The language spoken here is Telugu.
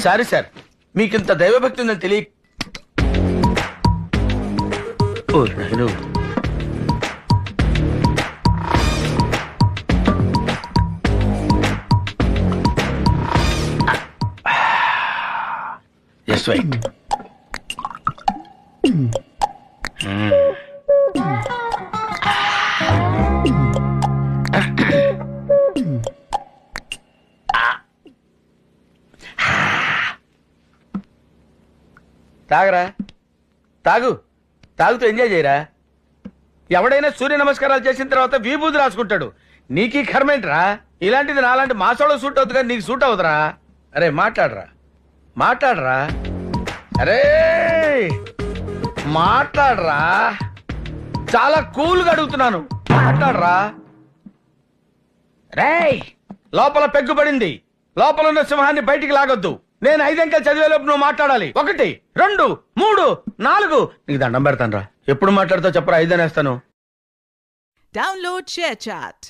సారీ సార్, మీకింత దైవభక్తి ఉందని తెలియ. ఓ నాయనో. Just wait. తాగరా, తాగుతూ ఎంజాయ్ చేయరా. ఎవడైనా సూర్య నమస్కారాలు చేసిన తర్వాత విభూతి రాసుకుంటాడు. నీకీ కర్మేంట్రా? ఇలాంటిది నాలాంటి మాసోలో సూట్ అవుతుంది కానీ నీకు సూట్ అవుతురా? అరే మాట్లాడరా. అరే మాట్లాడరా, చాలా కూల్గా అడుగుతున్నాను, మాట్లాడరా. రేయ్, లోపల పెగ్గుపడింది. లోపల ఉన్న సింహాన్ని బయటికి లాగొద్దు. నేను 5 అంకెలు చదివేలోపు నువ్వు మాట్లాడాలి. 1 2 3 4. నీకు దండం పెడతాను రా. ఎప్పుడు మాట్లాడతావు చెప్పరా, 5 అనేస్తాను. Download ShareChat.